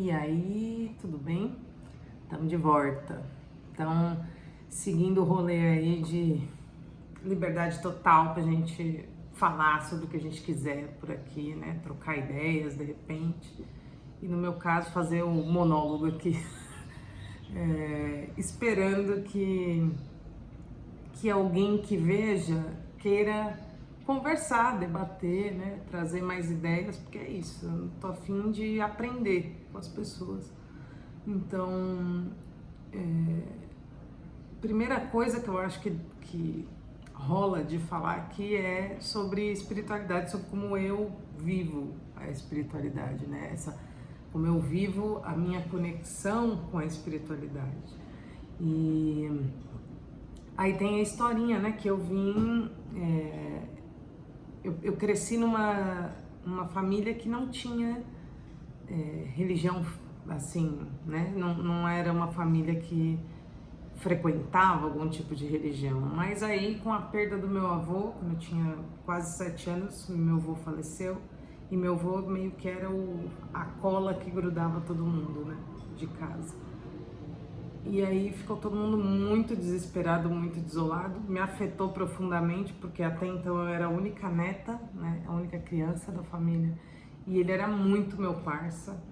E aí, tudo bem? Estamos de volta. Então, seguindo o rolê aí de liberdade total pra gente falar sobre o que a gente quiser por aqui, né? Trocar ideias de repente. E no meu caso, fazer um monólogo aqui, esperando que alguém que veja queira conversar, debater, né? Trazer mais ideias, porque é isso, eu tô a fim de aprender com as pessoas. Então, primeira coisa que eu acho que rola de falar aqui é sobre espiritualidade, sobre como eu vivo a espiritualidade, né? Como eu vivo a minha conexão com a espiritualidade. E aí tem a historinha, né? Que eu vim. Eu cresci numa família que não tinha religião assim, né? Não era uma família que frequentava algum tipo de religião, mas aí com a perda do meu avô, quando eu tinha quase 7 anos, meu avô faleceu e meu avô meio que era a cola que grudava todo mundo, né, de casa. E aí ficou todo mundo muito desesperado, muito desolado, me afetou profundamente, porque até então eu era a única neta, né, a única criança da família, e ele era muito meu parça.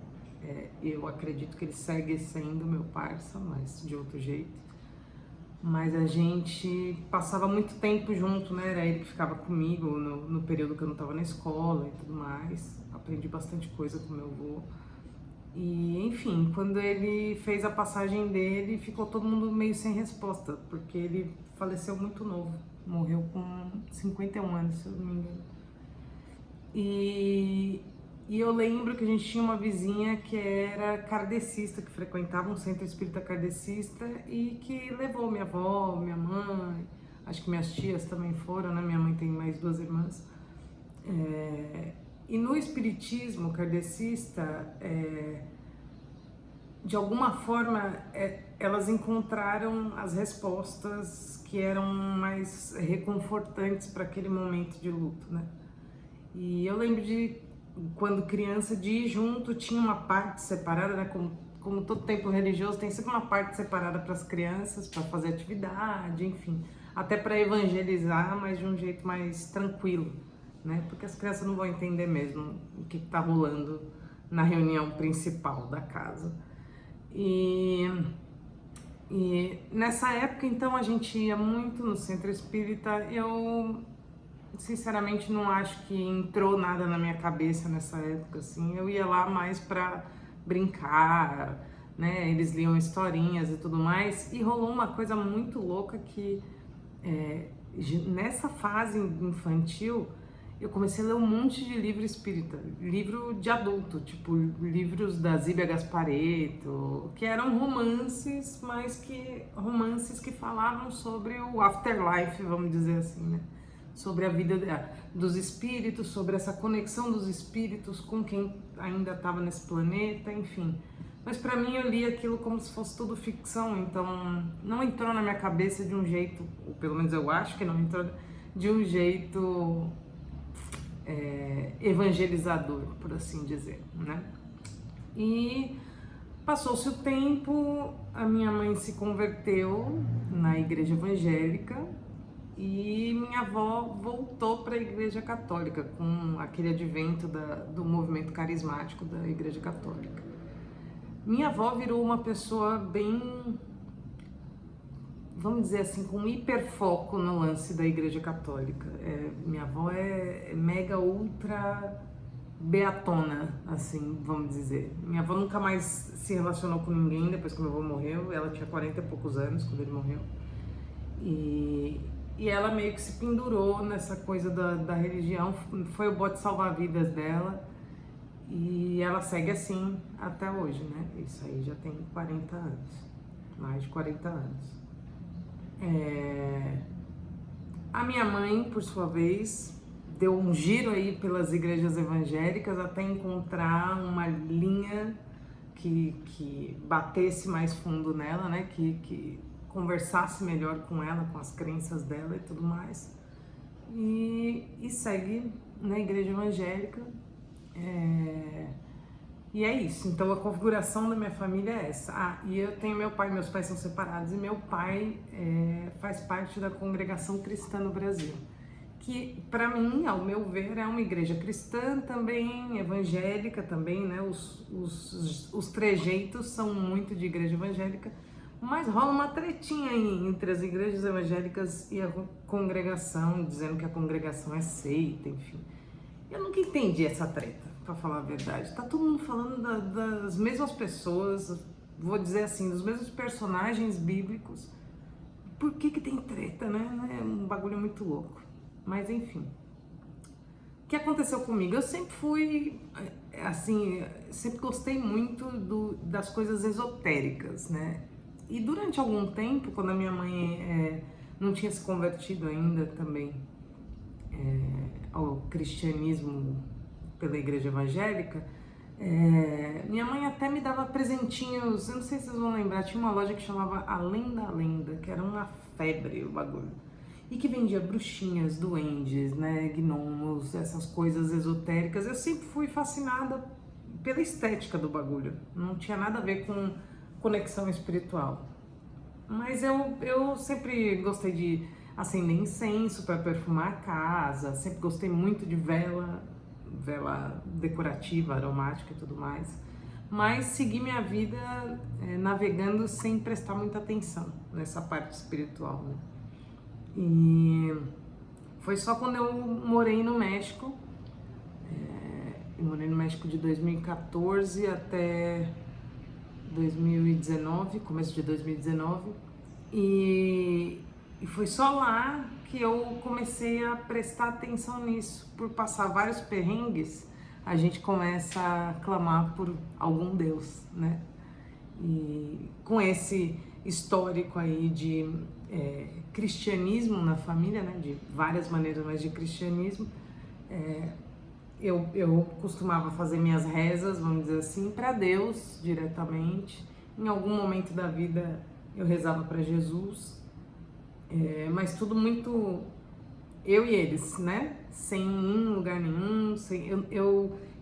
Eu acredito que ele segue sendo meu parça, mas de outro jeito. Mas a gente passava muito tempo junto, né? Era ele que ficava comigo no período que eu não estava na escola e tudo mais. Aprendi bastante coisa com meu avô. E, enfim, quando ele fez a passagem dele, ficou todo mundo meio sem resposta, porque ele faleceu muito novo. Morreu com 51 anos, se eu não me engano. E eu lembro que a gente tinha uma vizinha que era kardecista, que frequentava um centro espírita kardecista e que levou minha avó, minha mãe, acho que minhas tias também foram, né? Minha mãe tem mais 2 irmãs. E no espiritismo kardecista, de alguma forma, elas encontraram as respostas que eram mais reconfortantes para aquele momento de luto, né? E eu lembro de, quando criança, de ir junto, tinha uma parte separada, né? Como todo templo religioso, tem sempre uma parte separada para as crianças, para fazer atividade, enfim. Até para evangelizar, mas de um jeito mais tranquilo, né? Porque as crianças não vão entender mesmo o que está rolando na reunião principal da casa. E nessa época, então, a gente ia muito no centro espírita. Eu sinceramente não acho que entrou nada na minha cabeça nessa época, assim. Eu ia lá mais pra brincar, né? Eles liam historinhas e tudo mais. E rolou uma coisa muito louca que nessa fase infantil eu comecei a ler um monte de livro espírita, livro de adulto, tipo livros da Zíbia Gasparetto, que eram romances, mas que romances que falavam sobre o afterlife, vamos dizer assim, né? Sobre a vida dos espíritos, sobre essa conexão dos espíritos com quem ainda estava nesse planeta, enfim. Mas para mim eu li aquilo como se fosse tudo ficção, então não entrou na minha cabeça de um jeito, ou pelo menos eu acho que não entrou de um jeito evangelizador, por assim dizer, né? E passou-se o tempo, a minha mãe se converteu na igreja evangélica e minha avó voltou para a igreja católica com aquele advento do movimento carismático da igreja católica. Minha avó virou uma pessoa bem, vamos dizer assim, com um hiperfoco no lance da igreja católica. Minha avó é mega ultra beatona, assim, vamos dizer. Minha avó nunca mais se relacionou com ninguém depois que meu avô morreu. Ela tinha 40 e poucos anos quando ele morreu. E ela meio que se pendurou nessa coisa da religião, foi o bote salva-vidas dela. E ela segue assim até hoje, né? Isso aí já tem 40 anos, mais de 40 anos. A minha mãe, por sua vez, deu um giro aí pelas igrejas evangélicas até encontrar uma linha que batesse mais fundo nela, né? Que conversasse melhor com ela, com as crenças dela e tudo mais. E segue na igreja evangélica. E é isso, então a configuração da minha família é essa. Ah, e eu tenho meu pai, meus pais são separados, e meu pai faz parte da Congregação Cristã no Brasil, que para mim, ao meu ver, é uma igreja cristã também, evangélica também, né? Os trejeitos são muito de igreja evangélica, mas rola uma tretinha aí entre as igrejas evangélicas e a congregação, dizendo que a congregação é seita, enfim. Eu nunca entendi essa treta, pra falar a verdade. Tá todo mundo falando das mesmas pessoas, vou dizer assim, dos mesmos personagens bíblicos. Por que tem treta, né? É um bagulho muito louco. Mas enfim. O que aconteceu comigo? Eu sempre fui, assim, sempre gostei muito das coisas esotéricas, né? E durante algum tempo, quando a minha mãe não tinha se convertido ainda também ao cristianismo pela igreja evangélica, minha mãe até me dava presentinhos, eu não sei se vocês vão lembrar, tinha uma loja que chamava Além da Lenda, que era uma febre o bagulho, e que vendia bruxinhas, duendes, né, gnomos, essas coisas esotéricas. Eu sempre fui fascinada pela estética do bagulho, não tinha nada a ver com conexão espiritual, mas eu sempre gostei de acender incenso para perfumar a casa, sempre gostei muito de vela decorativa, aromática e tudo mais, mas segui minha vida navegando sem prestar muita atenção nessa parte espiritual, né? E foi só quando eu morei no México, eu morei no México de 2014 até 2019, começo de 2019, e foi só lá que eu comecei a prestar atenção nisso. Por passar vários perrengues, a gente começa a clamar por algum Deus, né? E com esse histórico aí de cristianismo na família, né? De várias maneiras, mas de cristianismo, eu costumava fazer minhas rezas, vamos dizer assim, para Deus diretamente. Em algum momento da vida eu rezava para Jesus, mas tudo muito eu e eles, né? Sem ir em lugar nenhum.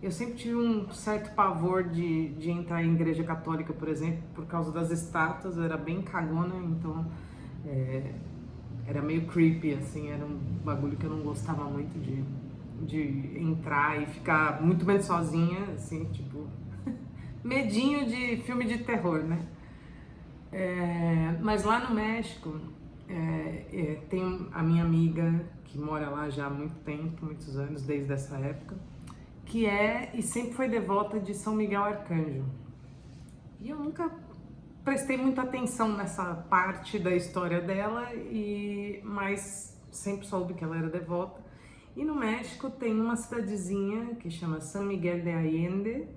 Eu sempre tive um certo pavor de entrar em igreja católica, por exemplo, por causa das estátuas. Eu era bem cagona, então era meio creepy, assim, era um bagulho que eu não gostava muito de entrar e ficar muito bem sozinha, assim, tipo, medinho de filme de terror, né? Mas lá no México, tem a minha amiga que mora lá já há muito tempo, muitos anos, desde essa época, que e sempre foi devota de São Miguel Arcanjo. E eu nunca prestei muita atenção nessa parte da história dela, mas sempre soube que ela era devota. E no México tem uma cidadezinha que chama San Miguel de Allende,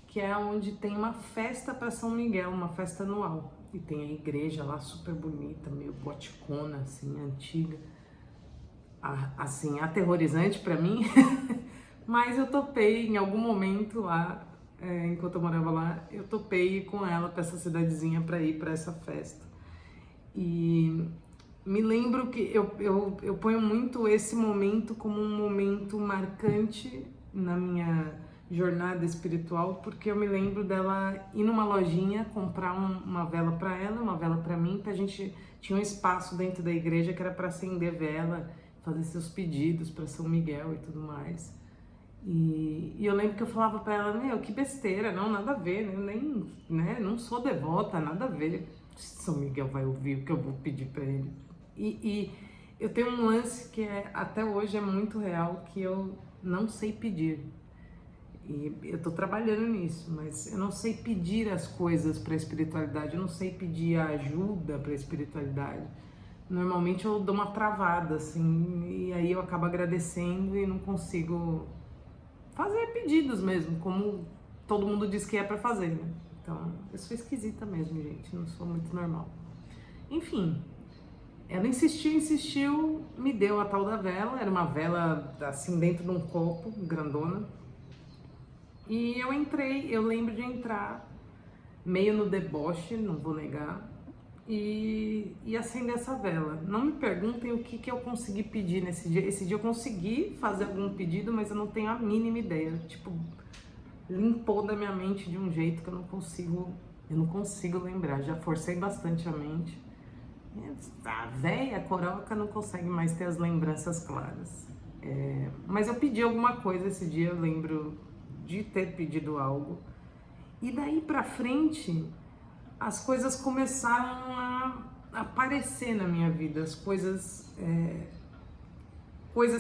que é onde tem uma festa para São Miguel, uma festa anual. E tem a igreja lá super bonita, meio goticona, assim, antiga, assim, aterrorizante para mim. Mas eu topei em algum momento lá, enquanto eu morava lá, eu topei com ela para essa cidadezinha para ir para essa festa. E me lembro que eu ponho muito esse momento como um momento marcante na minha jornada espiritual, porque eu me lembro dela ir numa lojinha comprar uma vela para ela, uma vela para mim, que a gente tinha um espaço dentro da igreja que era para acender vela, fazer seus pedidos para São Miguel e tudo mais. E eu lembro que eu falava para ela, meu, que besteira, não, nada a ver, né, não sou devota, nada a ver. São Miguel vai ouvir o que eu vou pedir para ele. E eu tenho um lance que até hoje é muito real, que eu não sei pedir. E eu tô trabalhando nisso, mas eu não sei pedir as coisas para a espiritualidade, eu não sei pedir ajuda para a espiritualidade. Normalmente eu dou uma travada, assim, e aí eu acabo agradecendo e não consigo fazer pedidos mesmo, como todo mundo diz que é para fazer, né? Então, eu sou esquisita mesmo, gente, não sou muito normal. Enfim, ela insistiu, me deu a tal da vela, era uma vela assim dentro de um copo, grandona. E eu lembro de entrar meio no deboche, não vou negar, e acender essa vela. Não me perguntem o que eu consegui pedir nesse dia. Esse dia eu consegui fazer algum pedido, mas eu não tenho a mínima ideia. Tipo, limpou da minha mente de um jeito que eu não consigo lembrar. Já forcei bastante a mente. A véia coroca não consegue mais ter as lembranças claras. Mas eu pedi alguma coisa esse dia, eu lembro de ter pedido algo. E daí pra frente, as coisas começaram a aparecer na minha vida, as coisas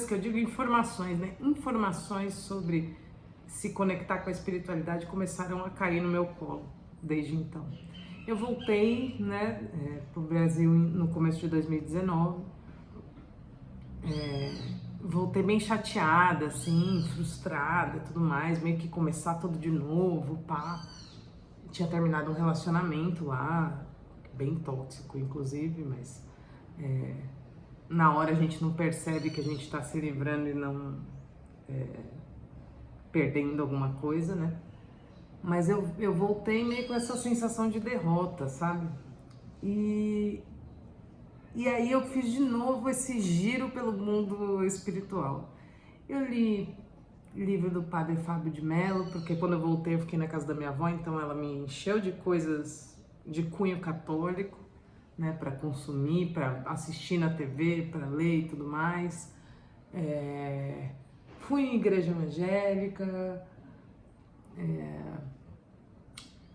que eu digo informações, né? Informações sobre se conectar com a espiritualidade começaram a cair no meu colo desde então. Eu voltei, né, pro Brasil no começo de 2019, voltei bem chateada, assim, frustrada e tudo mais, meio que começar tudo de novo, pá. Tinha terminado um relacionamento lá, bem tóxico inclusive, mas na hora a gente não percebe que a gente tá se livrando e não perdendo alguma coisa, né? Mas eu voltei meio com essa sensação de derrota, sabe? E aí eu fiz de novo esse giro pelo mundo espiritual. Eu li livro do Padre Fábio de Mello, porque quando eu voltei eu fiquei na casa da minha avó, então ela me encheu de coisas de cunho católico, né, para consumir, para assistir na TV, para ler e tudo mais. Fui em igreja evangélica,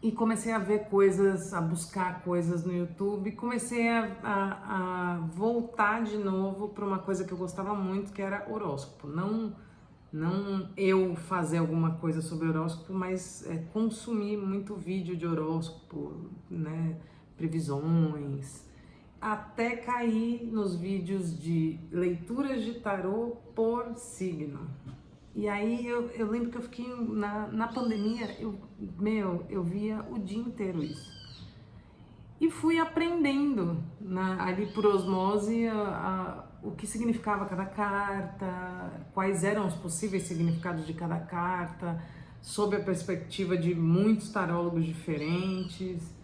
e comecei a ver coisas, a buscar coisas no YouTube, comecei a voltar de novo para uma coisa que eu gostava muito, que era horóscopo. Não eu fazer alguma coisa sobre horóscopo, mas consumir muito vídeo de horóscopo, né, previsões, até cair nos vídeos de leituras de tarô por signo. E aí eu lembro que eu fiquei na pandemia, eu via o dia inteiro isso. E fui aprendendo ali por osmose o que significava cada carta, quais eram os possíveis significados de cada carta, sob a perspectiva de muitos tarólogos diferentes.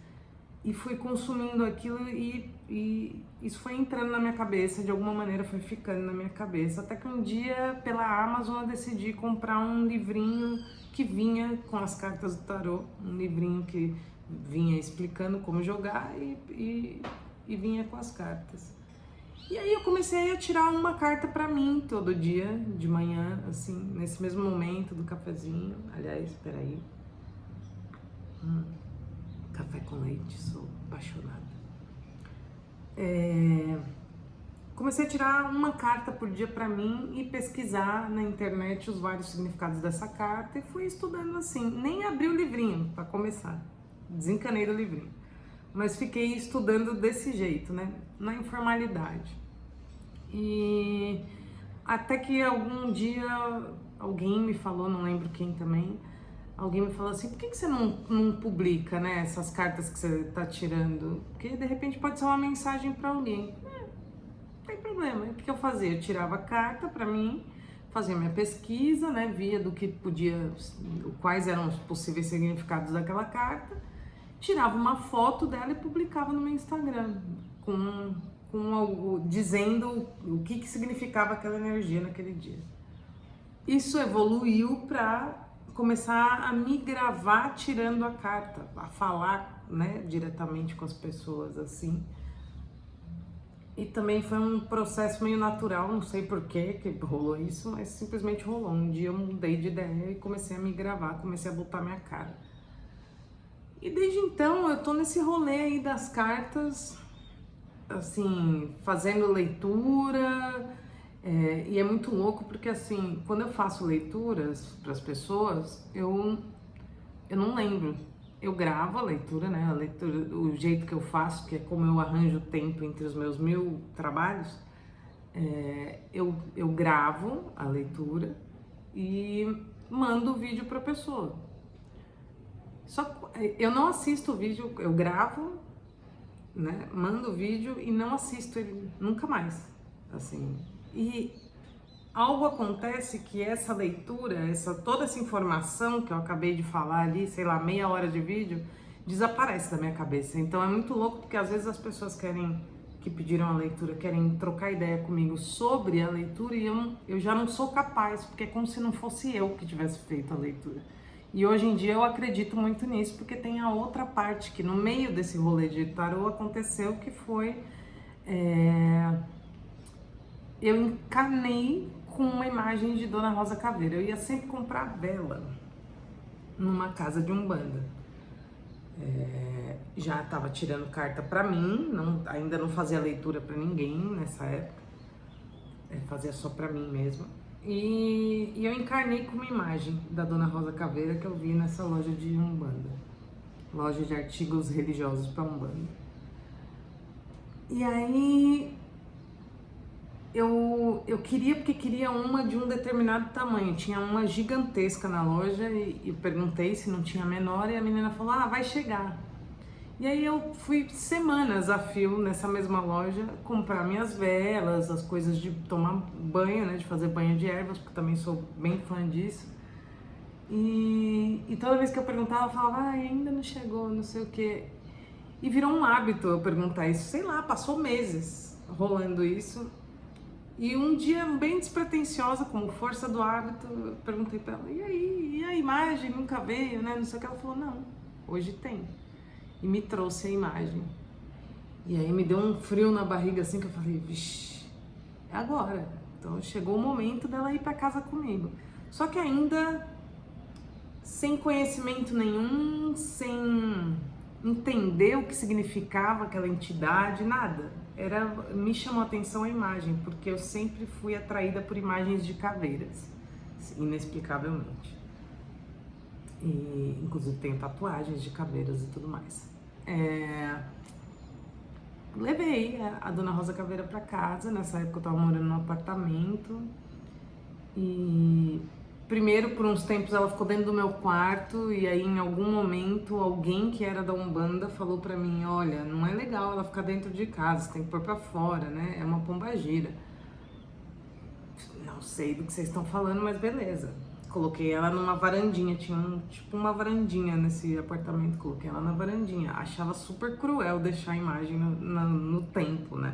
E fui consumindo aquilo e isso foi entrando na minha cabeça, de alguma maneira foi ficando na minha cabeça, até que um dia pela Amazon eu decidi comprar um livrinho que vinha com as cartas do tarô, um livrinho que vinha explicando como jogar e vinha com as cartas. E aí eu comecei a tirar uma carta pra mim todo dia, de manhã, assim, nesse mesmo momento do cafezinho. Aliás, peraí. Café com leite, sou apaixonada. Comecei a tirar uma carta por dia pra mim e pesquisar na internet os vários significados dessa carta e fui estudando assim. Nem abri o livrinho pra começar, desencanei do livrinho, mas fiquei estudando desse jeito, né, na informalidade. E até que algum dia alguém me falou, não lembro quem também, alguém me falou assim, por que você não publica, né, essas cartas que você tá tirando? Porque de repente pode ser uma mensagem para alguém. Não tem problema. O que eu fazia? Eu tirava a carta para mim, fazia minha pesquisa, né, via do que podia, quais eram os possíveis significados daquela carta, tirava uma foto dela e publicava no meu Instagram, com algo dizendo o que significava aquela energia naquele dia. Isso evoluiu para começar a me gravar tirando a carta, a falar, né, diretamente com as pessoas, assim. E também foi um processo meio natural, não sei por que rolou isso, mas simplesmente rolou. Um dia eu mudei de ideia e comecei a me gravar, comecei a botar minha cara. E desde então eu tô nesse rolê aí das cartas, assim, fazendo leitura, e é muito louco porque, assim, quando eu faço leituras para as pessoas, eu não lembro. Eu gravo a leitura, né? A leitura, o jeito que eu faço, que é como eu arranjo tempo entre os meus 1000 trabalhos, eu gravo a leitura e mando o vídeo para a pessoa. Só que eu não assisto o vídeo, eu gravo, né? Mando o vídeo e não assisto ele nunca mais, assim. E algo acontece que essa leitura, toda essa informação que eu acabei de falar ali, sei lá, meia hora de vídeo, desaparece da minha cabeça. Então é muito louco porque às vezes as pessoas que pediram a leitura, querem trocar ideia comigo sobre a leitura e eu já não sou capaz, porque é como se não fosse eu que tivesse feito a leitura. E hoje em dia eu acredito muito nisso, porque tem a outra parte, que no meio desse rolê de tarô aconteceu, que foi... eu encanei com uma imagem de Dona Rosa Caveira. Eu ia sempre comprar vela numa casa de umbanda. Já estava tirando carta para mim, ainda não fazia leitura para ninguém nessa época, fazia só para mim mesma. E eu encarnei com uma imagem da Dona Rosa Caveira que eu vi nessa loja de umbanda, loja de artigos religiosos para umbanda. E aí eu queria, porque queria uma de um determinado tamanho, tinha uma gigantesca na loja e eu perguntei se não tinha menor e a menina falou, vai chegar. E aí eu fui semanas a fio nessa mesma loja comprar minhas velas, as coisas de tomar banho, né, de fazer banho de ervas, porque também sou bem fã disso. E toda vez que eu perguntava, eu falava, ainda não chegou, não sei o quê. E virou um hábito eu perguntar isso, sei lá, passou meses rolando isso. E um dia, bem despretensiosa, como força do hábito, eu perguntei pra ela, e aí, e a imagem nunca veio, né, não sei o que. Ela falou, não, hoje tem. E me trouxe a imagem. E aí me deu um frio na barriga assim, que eu falei, vixi, é agora. Então chegou o momento dela ir pra casa comigo. Só que ainda sem conhecimento nenhum, sem entender o que significava aquela entidade, nada. Me chamou a atenção a imagem, porque eu sempre fui atraída por imagens de caveiras, inexplicavelmente. E inclusive tenho tatuagens de caveiras e tudo mais. Levei a Dona Rosa Caveira pra casa. Nessa época eu tava morando num apartamento e primeiro por uns tempos ela ficou dentro do meu quarto e aí em algum momento alguém que era da Umbanda falou pra mim, olha, não é legal ela ficar dentro de casa, você tem que pôr pra fora, né, é uma pombagira. Não sei do que vocês estão falando, mas beleza. Coloquei ela numa varandinha, tinha tipo uma varandinha nesse apartamento, coloquei ela na varandinha. Achava super cruel deixar a imagem no tempo, né?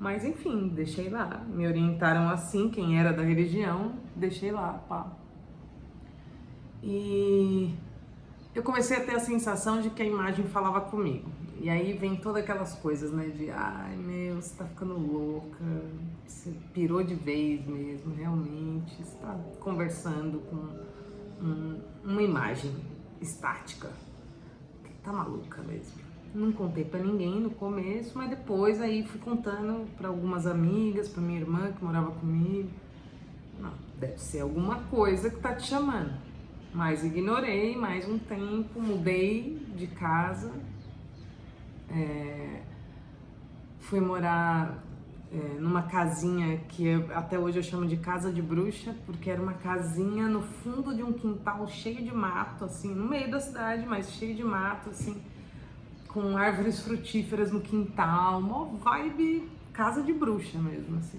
Mas enfim, deixei lá. Me orientaram assim, quem era da religião, deixei lá, pá. E eu comecei a ter a sensação de que a imagem falava comigo. E aí vem todas aquelas coisas, né, de ai meu, você tá ficando louca, você pirou de vez mesmo, realmente, você tá conversando com uma imagem estática, tá maluca mesmo. Não contei pra ninguém no começo, mas depois aí fui contando pra algumas amigas, pra minha irmã que morava comigo. Não, deve ser alguma coisa que tá te chamando. Mas ignorei mais um tempo, mudei de casa. Fui morar numa casinha que até hoje eu chamo de casa de bruxa, porque era uma casinha no fundo de um quintal cheio de mato, assim, no meio da cidade, mas cheio de mato, assim, com árvores frutíferas no quintal, uma vibe casa de bruxa mesmo, assim.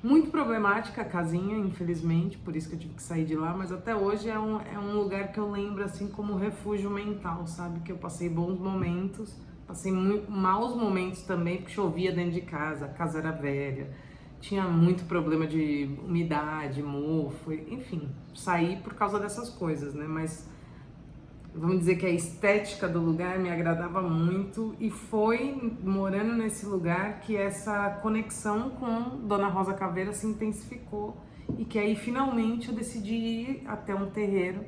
Muito problemática a casinha, infelizmente, por isso que eu tive que sair de lá, mas até hoje é um lugar que eu lembro, assim, como refúgio mental, sabe? Que eu passei bons momentos, passei maus momentos também, porque chovia dentro de casa, a casa era velha, tinha muito problema de umidade, mofo, enfim, saí por causa dessas coisas, né? Mas vamos dizer que a estética do lugar me agradava muito e foi morando nesse lugar que essa conexão com Dona Rosa Caveira se intensificou e que aí finalmente eu decidi ir até um terreiro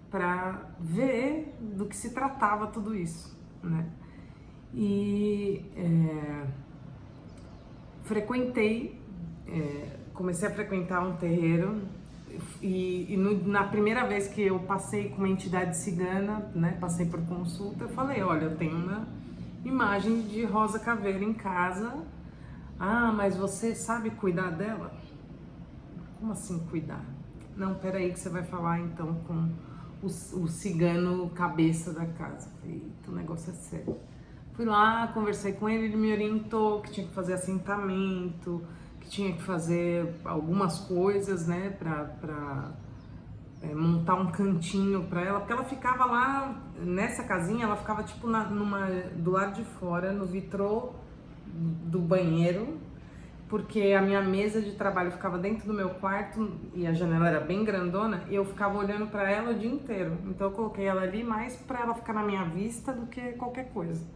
para ver do que se tratava tudo isso, né? E comecei a frequentar um terreiro na primeira vez que eu passei com uma entidade cigana, né, passei por consulta, eu falei, olha, eu tenho uma imagem de Rosa Caveira em casa. Mas você sabe cuidar dela? Como assim cuidar? Não, peraí que você vai falar então com o cigano cabeça da casa. Eita, o negócio é sério. Fui lá, conversei com ele me orientou que tinha que fazer assentamento, que tinha que fazer algumas coisas, né, pra montar um cantinho pra ela, porque ela ficava lá, nessa casinha, ela ficava tipo do lado de fora, no vitrô do banheiro, porque a minha mesa de trabalho ficava dentro do meu quarto e a janela era bem grandona, e eu ficava olhando para ela o dia inteiro. Então eu coloquei ela ali mais para ela ficar na minha vista do que qualquer coisa.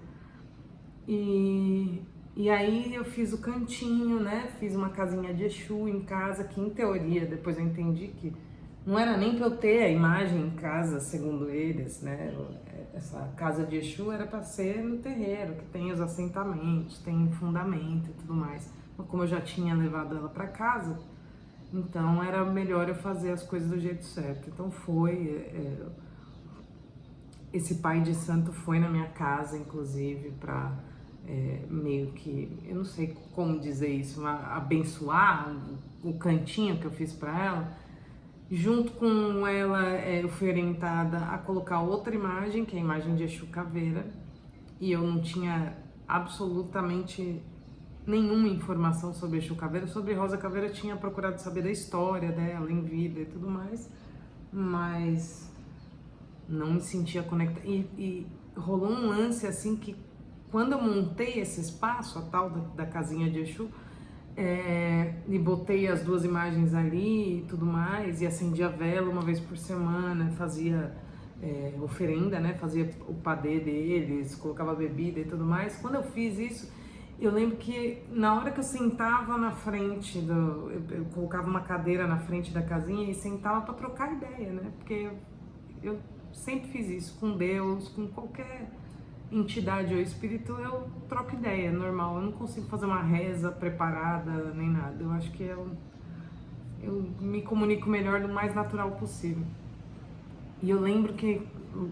E aí eu fiz o cantinho, né? Fiz uma casinha de Exu em casa, que em teoria, depois eu entendi que não era nem para eu ter a imagem em casa, segundo eles, né? Essa casa de Exu era para ser no terreiro, que tem os assentamentos, tem fundamento e tudo mais. Mas como eu já tinha levado ela para casa, então era melhor eu fazer as coisas do jeito certo. Então esse pai de santo foi na minha casa, inclusive, para meio que, eu não sei como dizer isso, abençoar o cantinho que eu fiz para ela. Junto com ela, eu fui orientada a colocar outra imagem, que é a imagem de Exu Caveira, e eu não tinha absolutamente nenhuma informação sobre Exu Caveira. Sobre Rosa Caveira eu tinha procurado saber da história dela, em vida e tudo mais, mas não me sentia conectada. E rolou um lance assim que, quando eu montei esse espaço, a tal da casinha de Exu, e botei as duas imagens ali e tudo mais, e acendia vela uma vez por semana, fazia oferenda, né? Fazia o padê deles, colocava bebida e tudo mais. Quando eu fiz isso, eu lembro que na hora que eu sentava na frente eu colocava uma cadeira na frente da casinha e sentava para trocar ideia, né? Porque eu sempre fiz isso com Deus, com qualquer entidade ou espírito, eu troco ideia, é normal. Eu não consigo fazer uma reza preparada nem nada. Eu acho que eu me comunico melhor do mais natural possível. E eu lembro que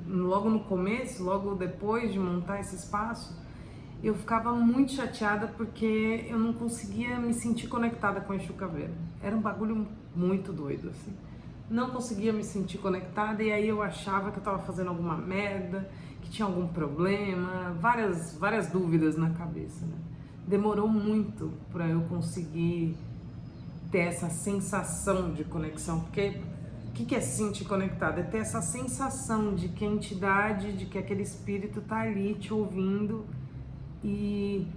logo no começo, logo depois de montar esse espaço, eu ficava muito chateada porque eu não conseguia me sentir conectada com a Exu Caveira. Era um bagulho muito doido, assim. Não conseguia me sentir conectada, e aí eu achava que eu tava fazendo alguma merda, que tinha algum problema, várias dúvidas na cabeça, né? Demorou muito para eu conseguir ter essa sensação de conexão, porque o que é se sentir conectado? É ter essa sensação de que a entidade, de que aquele espírito tá ali te ouvindo e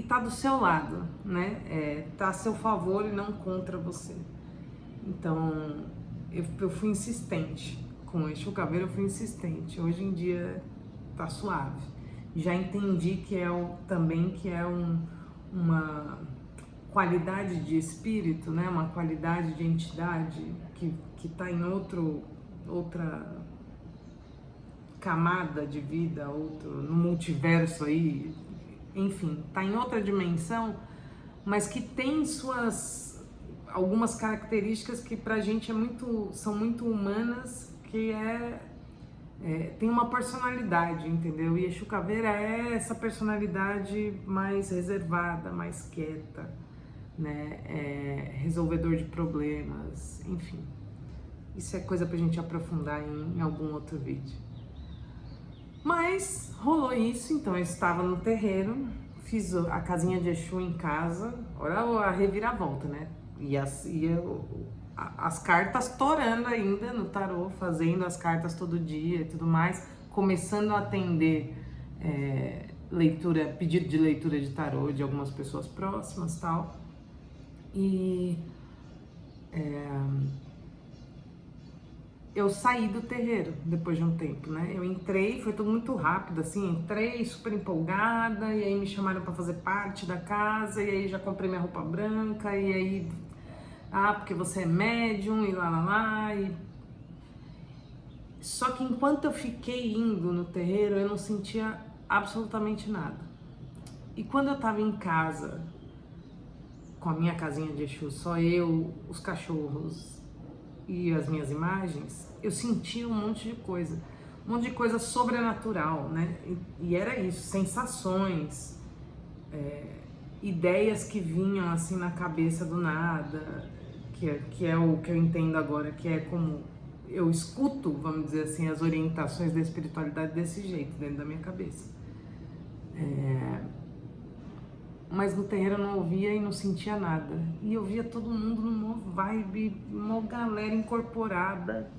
tá do seu lado, né? Tá a seu favor e não contra você. Então eu fui insistente com o Exu Caveira, eu fui insistente. Hoje em dia tá suave. Já entendi que também uma qualidade de espírito, né? Uma qualidade de entidade que tá em outra camada de vida, no multiverso aí, enfim, tá em outra dimensão, mas que tem algumas características que pra gente são muito humanas, que tem uma personalidade, entendeu? E Exu Caveira é essa personalidade mais reservada, mais quieta, né? Resolvedor de problemas, enfim. Isso é coisa pra gente aprofundar em algum outro vídeo. Mas rolou isso, então eu estava no terreiro, fiz a casinha de Exu em casa, olha a reviravolta, né? E as cartas torando ainda no tarô, fazendo as cartas todo dia e tudo mais, começando a atender pedido de leitura de tarô de algumas pessoas próximas e tal. E eu saí do terreiro depois de um tempo, né? Eu entrei, foi tudo muito rápido, assim, entrei super empolgada, e aí me chamaram para fazer parte da casa, e aí já comprei minha roupa branca, e aí, porque você é médium, e lá, e... Só que enquanto eu fiquei indo no terreiro, eu não sentia absolutamente nada. E quando eu tava em casa, com a minha casinha de Exu, só eu, os cachorros e as minhas imagens, eu sentia um monte de coisa sobrenatural, né? E era isso, sensações, ideias que vinham assim na cabeça do nada, que é o que eu entendo agora, que é como eu escuto, vamos dizer assim, as orientações da espiritualidade desse jeito, dentro da minha cabeça. Mas no terreiro eu não ouvia e não sentia nada. E eu via todo mundo numa vibe, uma galera incorporada.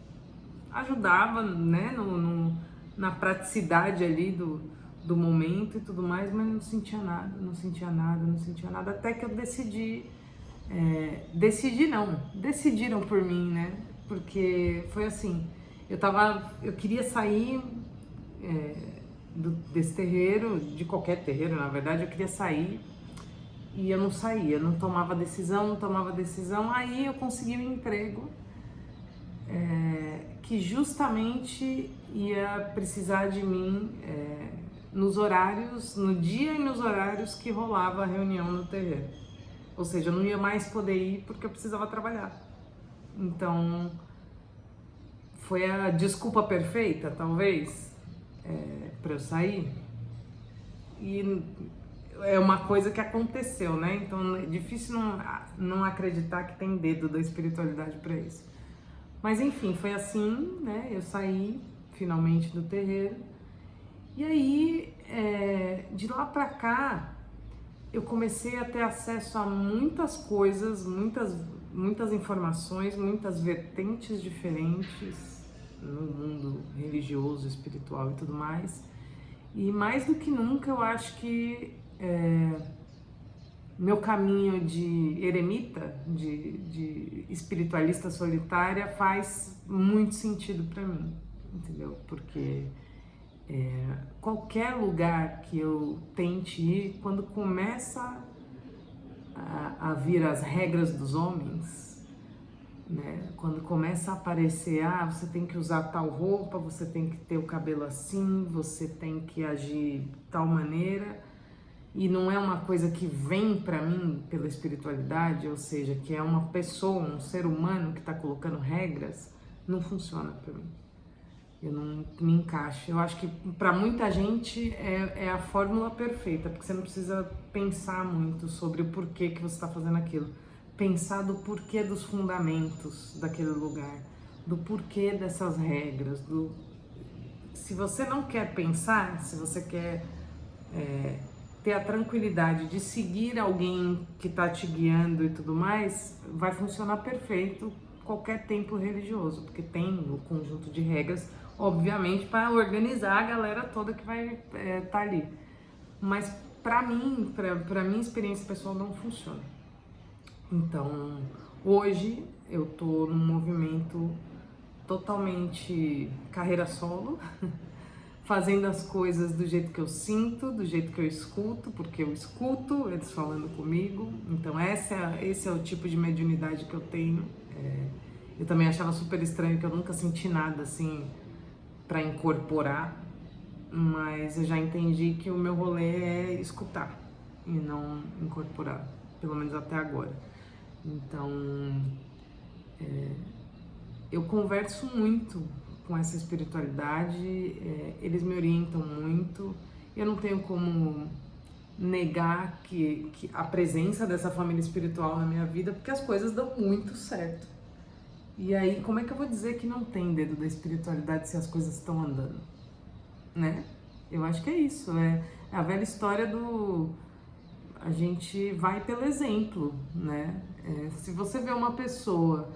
Ajudava, né, na praticidade ali do do momento e tudo mais, mas não sentia nada, não sentia nada, não sentia nada, até que eu decidiram por mim, né? Porque foi assim, eu queria sair desse terreiro, de qualquer terreiro, na verdade, eu queria sair e eu não saía, não tomava decisão, aí eu consegui um emprego que justamente ia precisar de mim no dia e nos horários que rolava a reunião no terreiro. Ou seja, eu não ia mais poder ir porque eu precisava trabalhar. Então, foi a desculpa perfeita, talvez, para eu sair. E é uma coisa que aconteceu, né? Então, é difícil não acreditar que tem dedo da espiritualidade para isso. Mas, enfim, foi assim, né? Eu saí, finalmente, do terreiro. E aí, de lá para cá, eu comecei a ter acesso a muitas coisas, muitas informações, muitas vertentes diferentes no mundo religioso, espiritual e tudo mais. E mais do que nunca eu acho que meu caminho de eremita, de espiritualista solitária faz muito sentido para mim, entendeu? Porque qualquer lugar que eu tente ir, quando começa a vir as regras dos homens, né? Quando começa a aparecer, você tem que usar tal roupa, você tem que ter o cabelo assim, você tem que agir de tal maneira, e não é uma coisa que vem para mim pela espiritualidade, ou seja, que é uma pessoa, um ser humano que está colocando regras, não funciona para mim. Eu não me encaixo. Eu acho que para muita gente é a fórmula perfeita, porque você não precisa pensar muito sobre o porquê que você está fazendo aquilo. Pensar do porquê dos fundamentos daquele lugar, do porquê dessas regras. Se você não quer pensar, se você quer ter a tranquilidade de seguir alguém que está te guiando e tudo mais, vai funcionar perfeito qualquer templo religioso, porque tem o conjunto de regras, obviamente, para organizar a galera toda que vai estar ali. Mas para mim, para minha experiência pessoal, não funciona. Então, hoje eu tô num movimento totalmente carreira solo, fazendo as coisas do jeito que eu sinto, do jeito que eu escuto, porque eu escuto eles falando comigo. Então esse é o tipo de mediunidade que eu tenho. Eu também achava super estranho que eu nunca senti nada assim para incorporar, mas eu já entendi que o meu rolê é escutar e não incorporar, pelo menos até agora. Então, eu converso muito com essa espiritualidade, eles me orientam muito, eu não tenho como negar que a presença dessa família espiritual na minha vida, porque as coisas dão muito certo. E aí, como é que eu vou dizer que não tem dedo da espiritualidade se as coisas estão andando, né? Eu acho que é isso, é a velha história a gente vai pelo exemplo, né? Se você vê uma pessoa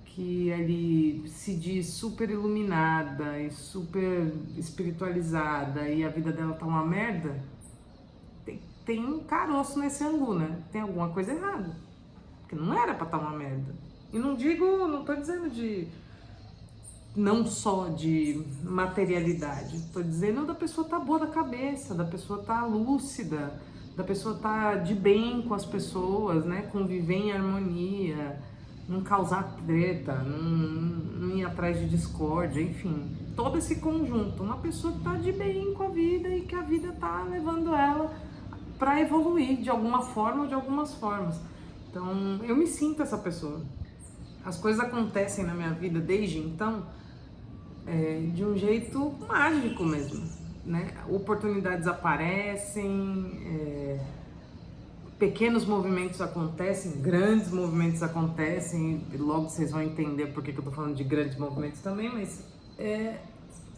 que ali se diz super iluminada e super espiritualizada e a vida dela tá uma merda, tem um caroço nesse angu, né? Tem alguma coisa errada, porque não era pra estar uma merda. E não tô dizendo não só de materialidade, tô dizendo da pessoa tá boa da cabeça, da pessoa tá lúcida, da pessoa tá de bem com as pessoas, né? Conviver em harmonia, não causar treta, não ir atrás de discórdia, enfim, todo esse conjunto. Uma pessoa que tá de bem com a vida e que a vida tá levando ela para evoluir de alguma forma ou de algumas formas. Então, eu me sinto essa pessoa. As coisas acontecem na minha vida desde então de um jeito mágico mesmo, né? Oportunidades aparecem, pequenos movimentos acontecem, grandes movimentos acontecem, e logo vocês vão entender por que eu tô falando de grandes movimentos também, mas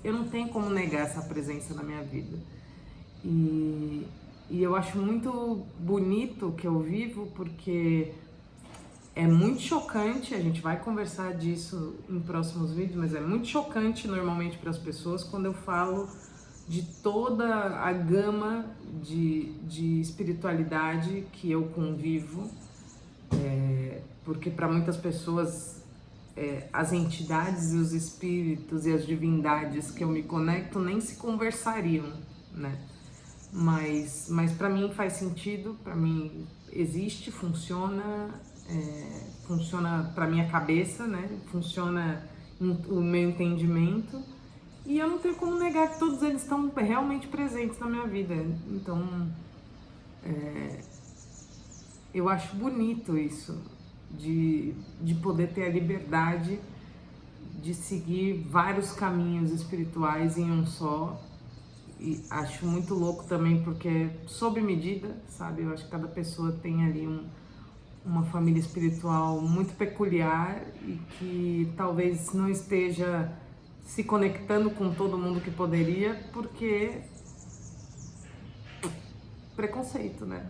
eu não tenho como negar essa presença na minha vida. E eu acho muito bonito que eu vivo, porque é muito chocante, a gente vai conversar disso em próximos vídeos, mas é muito chocante normalmente para as pessoas quando eu falo de toda a gama de espiritualidade que eu convivo, porque para muitas pessoas as entidades e os espíritos e as divindades que eu me conecto nem se conversariam, né? Mas para mim faz sentido, para mim existe, funciona, funciona para minha cabeça, né? Funciona o meu entendimento, e eu não tenho como negar que todos eles estão realmente presentes na minha vida. Então eu acho bonito isso, de poder ter a liberdade de seguir vários caminhos espirituais em um só. E acho muito louco também porque é sob medida, sabe? Eu acho que cada pessoa tem ali uma família espiritual muito peculiar e que talvez não esteja se conectando com todo mundo que poderia, porque preconceito, né?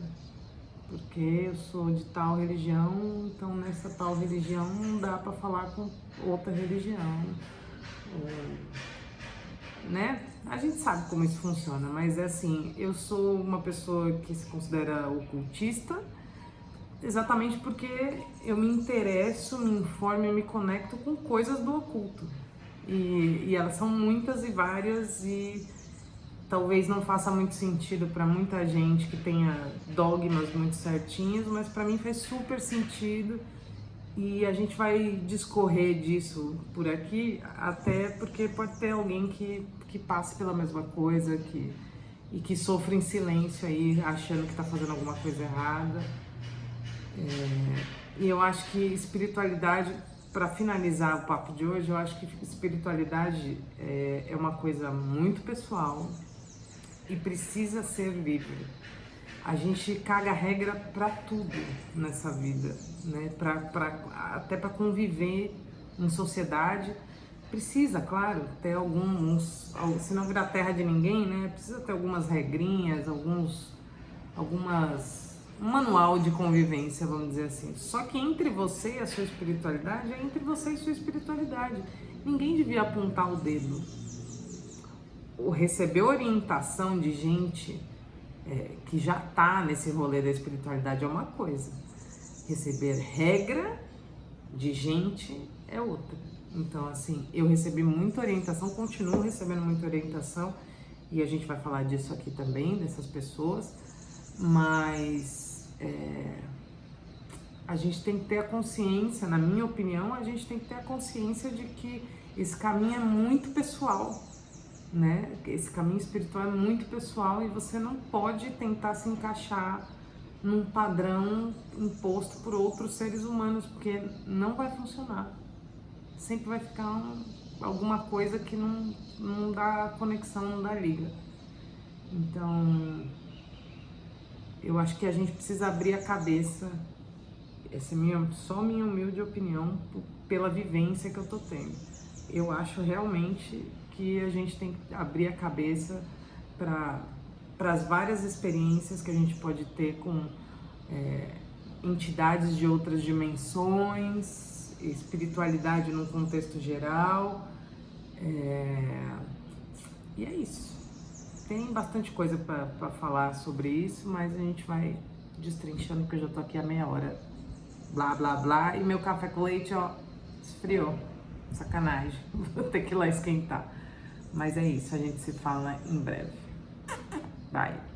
Porque eu sou de tal religião, então nessa tal religião não dá pra falar com outra religião, né? A gente sabe como isso funciona, mas é assim, eu sou uma pessoa que se considera ocultista, exatamente porque eu me interesso, me informo e me conecto com coisas do oculto. E elas são muitas e várias, e talvez não faça muito sentido para muita gente que tenha dogmas muito certinhos, mas para mim faz super sentido, e a gente vai discorrer disso por aqui, até porque pode ter alguém que passe pela mesma coisa e que sofre em silêncio aí, achando que está fazendo alguma coisa errada. E eu acho que espiritualidade, para finalizar o papo de hoje, eu acho que espiritualidade é uma coisa muito pessoal e precisa ser livre. A gente caga regra para tudo nessa vida, né? Até para conviver em sociedade, precisa, claro, ter se não virar terra de ninguém, né? Precisa ter algumas regrinhas, um manual de convivência, vamos dizer assim. Só que entre você e a sua espiritualidade, é entre você e sua espiritualidade. Ninguém devia apontar o dedo. Ou receber orientação de gente que já tá nesse rolê da espiritualidade é uma coisa. Receber regra de gente é outra. Então, assim, eu recebi muita orientação, continuo recebendo muita orientação, e a gente vai falar disso aqui também, dessas pessoas, mas a gente tem que ter a consciência, na minha opinião, a gente tem que ter a consciência de que esse caminho é muito pessoal, né? Esse caminho espiritual é muito pessoal, e você não pode tentar se encaixar num padrão imposto por outros seres humanos, porque não vai funcionar. Sempre vai ficar alguma coisa que não dá conexão, não dá liga. Então, eu acho que a gente precisa abrir a cabeça. Essa é só minha humilde opinião, pela vivência que eu tô tendo. Eu acho realmente que a gente tem que abrir a cabeça para as várias experiências que a gente pode ter com entidades de outras dimensões, espiritualidade num contexto geral, e é isso. Tem bastante coisa para falar sobre isso, mas a gente vai destrinchando, porque eu já tô aqui há meia hora, blá blá blá, e meu café com leite, ó, esfriou. Sacanagem, vou ter que ir lá esquentar. Mas é isso, a gente se fala em breve. Bye.